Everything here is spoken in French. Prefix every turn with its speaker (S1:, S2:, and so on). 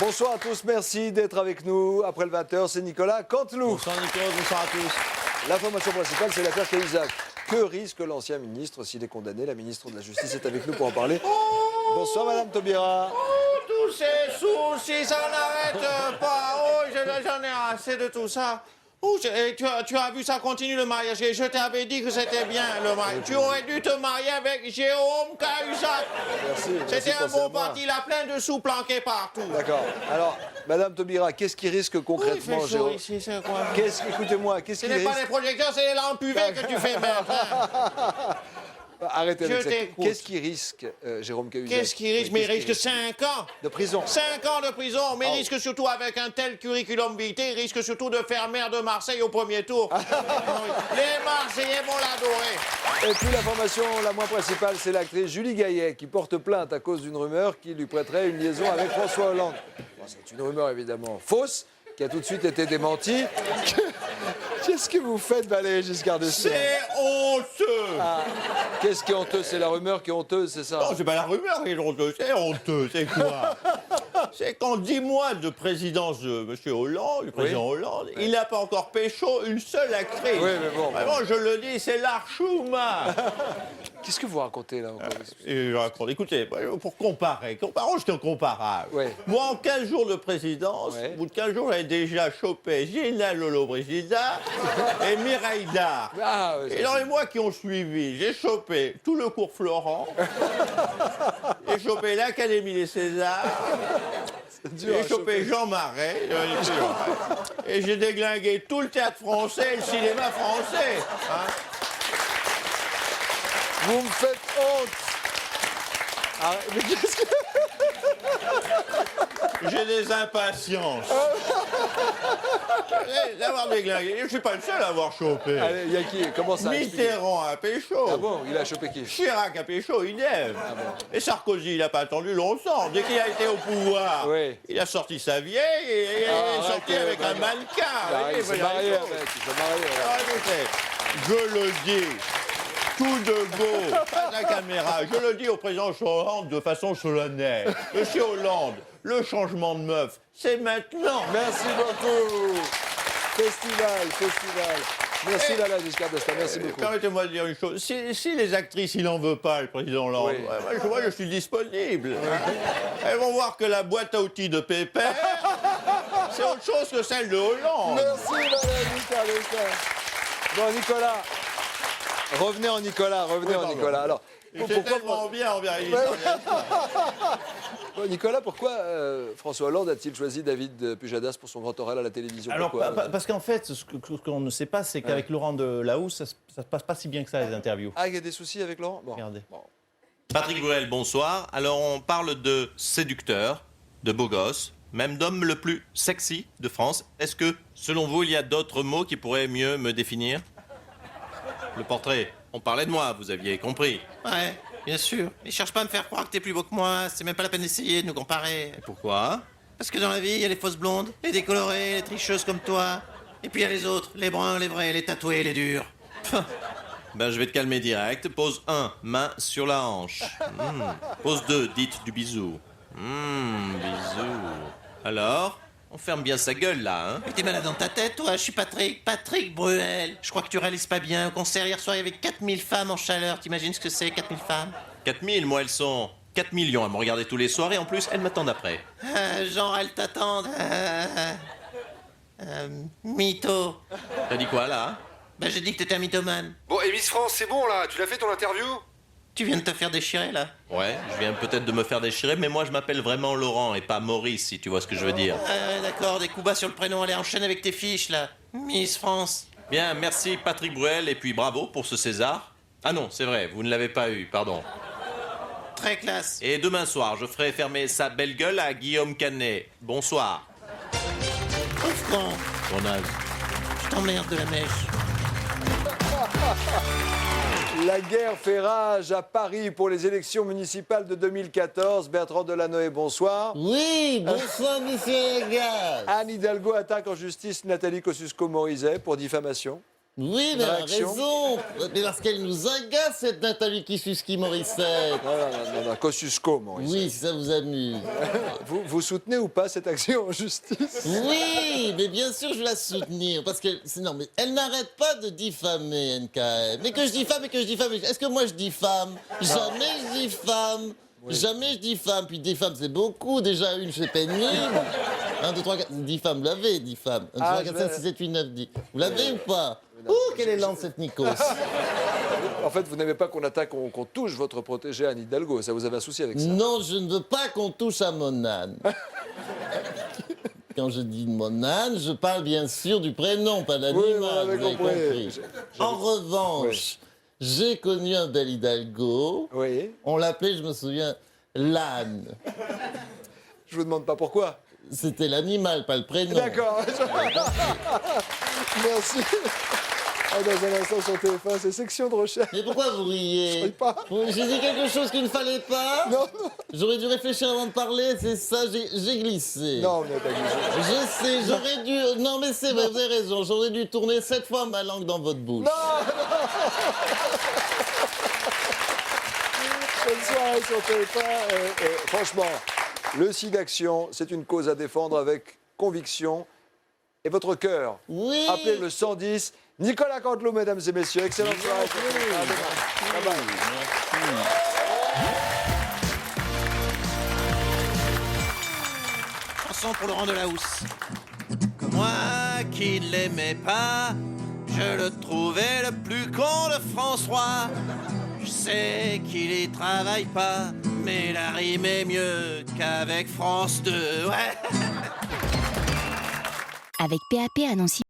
S1: Bonsoir à tous, merci d'être avec nous. Après le 20h, c'est Nicolas Canteloup.
S2: Bonsoir Nicolas, bonsoir à tous.
S1: L'information principale, c'est l'affaire Cahuzac. Que risque l'ancien ministre s'il est condamné? La ministre de la Justice est avec nous pour en parler. Bonsoir Madame Taubira.
S2: Tous ces soucis, ça n'arrête pas. Oh, j'en ai assez de tout ça. Oh, tu as vu, ça continue le mariage. Et je t'avais dit que c'était bien le mariage. Tu aurais dû te marier avec Jérôme Cahuzac.
S1: Merci.
S2: C'était un
S1: bon
S2: bon parti, il a plein de sous planqués partout.
S1: D'accord. Alors, Madame Taubira, qu'est-ce qui risque concrètement,
S2: Il fait chaud
S1: Jérôme?
S2: ici, c'est quoi?
S1: Écoutez-moi, qu'est-ce
S2: Ce
S1: qui
S2: n'est pas
S1: risque...
S2: les projecteurs, c'est les lampes UV que tu fais mettre. Hein.
S1: Arrêtez avec
S2: Je
S1: ça.
S2: t'écoute.
S1: Qu'est-ce qui risque, Jérôme Cahuzac?
S2: Qu'est-ce qu'il risque? Mais il risque 5 ans.
S1: De prison.
S2: 5 ans de prison, mais il
S1: Oh.
S2: risque surtout avec un tel curriculum vitae, il risque surtout de faire maire de Marseille au premier tour. Les Marseillais vont l'adorer.
S1: Et puis l'information la moins principale, c'est l'actrice Julie Gaillet qui porte plainte à cause d'une rumeur qui lui prêterait une liaison avec François Hollande. Bon, c'est une rumeur évidemment fausse, qui a tout de suite été démentie. Qu'est-ce que vous faites, Valéry Giscard d'Estaing?
S2: C'est honteux.
S1: Ah, qu'est-ce qui est honteux? C'est la rumeur qui est honteuse, c'est ça?
S2: Non, c'est pas la rumeur qui est honteuse, c'est honteux, c'est quoi? C'est qu'en 10 mois de présidence de M. Hollande, du président Hollande, il n'a pas encore pécho une seule actrice.
S1: Oui, mais bon.
S2: Vraiment, je le dis, c'est l'archouma.
S1: Qu'est-ce que vous racontez là encore?
S2: Et je raconte, écoutez, pour comparer, comparons, j'étais incomparable.
S1: Ouais.
S2: Moi, en 15 jours de présidence,
S1: Ouais.
S2: au bout de 15 jours, j'avais déjà chopé Gina Lollobrigida et Mireille Darc.
S1: Ah, ouais,
S2: Et dans les mois qui ont suivi, j'ai chopé tout le cours Florent, j'ai chopé l'Académie des Césars,
S1: dur à
S2: j'ai chopé Jean Marais, et j'ai déglingué tout le théâtre français et le cinéma français. Hein.
S1: Vous me faites honte. Arrête, mais qu'est-ce que...
S2: J'ai des impatiences. D'avoir déglingué. Je ne suis pas le seul à avoir chopé.
S1: Allez, il y a qui? Comment ça? expliquez.
S2: Mitterrand a pécho.
S1: Ah bon? Il a chopé qui?
S2: Chirac a pécho, idem. Et Sarkozy, il n'a pas attendu longtemps. Dès qu'il a été au pouvoir,
S1: Oui.
S2: il a sorti sa vieille et il est sorti
S1: arrêtez,
S2: avec un
S1: bah,
S2: mannequin.
S1: Bah,
S2: Oui,
S1: il s'est
S2: voilà,
S1: marié
S2: il faut.
S1: avec, il s'est marié avec.
S2: Ah, je le dis, tout de beau, à la caméra, je le dis au président Hollande de façon solennelle. Monsieur Hollande, le changement de meuf, c'est maintenant.
S1: Merci beaucoup. Festival. Merci Valéry Giscard d'Estaing, merci beaucoup.
S2: Permettez-moi de dire une chose. Si les actrices, il n'en veut pas, le président Hollande,
S1: Oui.
S2: moi, je suis disponible. Elles vont voir que la boîte à outils de Pépère, c'est autre chose que celle de Hollande.
S1: Merci Valéry Giscard d'Estaing. Bon, Nicolas. Revenez en Nicolas. Alors,
S2: C'est tellement bien en vérité.
S1: Bon, Nicolas, pourquoi François Hollande a-t-il choisi David Pujadas pour son grand oral à la télévision?
S3: Alors,
S1: Pourquoi
S3: parce qu'en fait, ce qu'on ne sait pas, c'est qu'avec Laurent Delahousse, ça se passe pas si bien que ça, les interviews.
S1: Ah, il y a des soucis avec Laurent? Bon.
S3: Regardez.
S1: Bon.
S4: Patrick Bruel, bonsoir. Alors, on parle de séducteur, de beau gosse, même d'homme le plus sexy de France. Est-ce que, selon vous, il y a d'autres mots qui pourraient mieux me définir? Le portrait. On parlait de moi, vous aviez compris.
S5: Ouais, bien sûr. Mais cherche pas à me faire croire que t'es plus beau que moi, c'est même pas la peine d'essayer de nous comparer.
S4: Et pourquoi?
S5: Parce que dans la vie, il y a les fausses blondes, les décolorées, les tricheuses comme toi. Et puis il y a les autres, les bruns, les vrais, les tatoués, les durs.
S4: Ben, je vais te calmer direct. Pose 1, main sur la hanche. Pose 2, dites du bisou. Bisou. Alors, on ferme bien sa gueule, là, hein?
S5: Mais t'es malade dans ta tête, toi, je suis Patrick Bruel. Je crois que tu réalises pas bien. Au concert hier soir, il y avait 4000 femmes en chaleur. T'imagines ce que c'est, 4000 femmes?
S4: 4000, moi, elles sont 4 millions à me regarder tous les soirs et en plus, elles m'attendent après.
S5: Genre, elles t'attendent. Mytho.
S4: T'as dit quoi, là?
S5: Bah, j'ai dit que t'étais un mythomane.
S6: Bon, et Miss France, c'est bon là, tu l'as fait ton interview?
S5: Tu viens de te faire déchirer, là.
S4: Ouais, je viens peut-être de me faire déchirer, mais moi, je m'appelle vraiment Laurent et pas Maurice, si tu vois ce que je veux dire.
S5: D'accord, des coups bas sur le prénom. Allez, enchaîne avec tes fiches, là. Miss France.
S4: Bien, merci Patrick Bruel et puis bravo pour ce César. Ah non, c'est vrai, vous ne l'avez pas eu, pardon.
S5: Très classe.
S4: Et demain soir, je ferai fermer sa belle gueule à Guillaume Canet. Bonsoir.
S5: Pauvre con.
S4: Ton âge.
S5: Je t'emmerde de la mèche.
S1: La guerre fait rage à Paris pour les élections municipales de 2014. Bertrand Delanoë, bonsoir.
S7: Oui, bonsoir, monsieur Lagarde.
S1: Anne Hidalgo attaque en justice Nathalie Kosciusko-Morizet pour diffamation.
S7: Oui, mais elle a
S1: réaction.
S7: raison. Mais parce qu'elle nous agace, cette Nathalie Kosciusko-Morizet.
S1: Non, Kosciusko, Maurice.
S7: Oui, si ça vous amuse.
S1: Vous soutenez ou pas cette action en justice?
S7: Oui, mais bien sûr, je vais la soutenir. Parce que, non, mais elle n'arrête pas de diffamer NKM. Mais que je diffame, est-ce que moi je diffame? Jamais je diffame. Jamais je diffame. Puis diffame, c'est beaucoup. Déjà une, c'est pénible. 1, 2, 3, 4. Diffame, vous l'avez, diffame. 1, 2, 3, 4, 5, 6, 7, 8, 9, 10. Vous l'avez ou pas? Ouh, quelle est lente cette Nikos.
S1: En fait, vous n'aimez pas qu'on attaque, qu'on touche votre protégé Anne Hidalgo. Ça vous avez un souci avec ça?
S7: Non, je ne veux pas qu'on touche à mon âne. Quand je dis mon âne, je parle bien sûr du prénom, pas
S1: Oui,
S7: l'animal.
S1: on avait
S7: vous avez
S1: compris.
S7: compris. En revanche, j'ai connu un bel Hidalgo.
S1: Oui.
S7: On l'appelait, je me souviens, l'âne.
S1: Je vous demande pas pourquoi.
S7: C'était l'animal, pas le prénom.
S1: D'accord. Merci. Ah, dans un instant sur TF1, c'est section de recherche.
S7: Mais pourquoi vous
S1: Je
S7: riez?
S1: ris pas.
S7: J'ai dit quelque chose qu'il ne fallait pas?
S1: Non,
S7: J'aurais dû réfléchir avant de parler, c'est ça, j'ai glissé.
S1: non, vous n'avez pas glissé.
S7: Je sais, j'aurais dû... Non mais c'est vrai, vous avez raison, j'aurais dû tourner 7 fois ma langue dans votre bouche.
S1: Bonne soirée sur TF1. Franchement, le SIDAction, c'est une cause à défendre avec conviction et votre cœur.
S7: Oui.
S1: Appelez le 110. Nicolas Canteloup, mesdames et messieurs. Excellente soirée. sur TF1. À demain. Bye bye.
S5: Chanson pour Laurent Delahousse. Moi qui ne l'aimais pas, je le trouvais le plus con de François. Je sais qu'il y travaille pas, mais la rime est mieux qu'avec France 2. Ouais.
S8: Avec PAP à Nancy.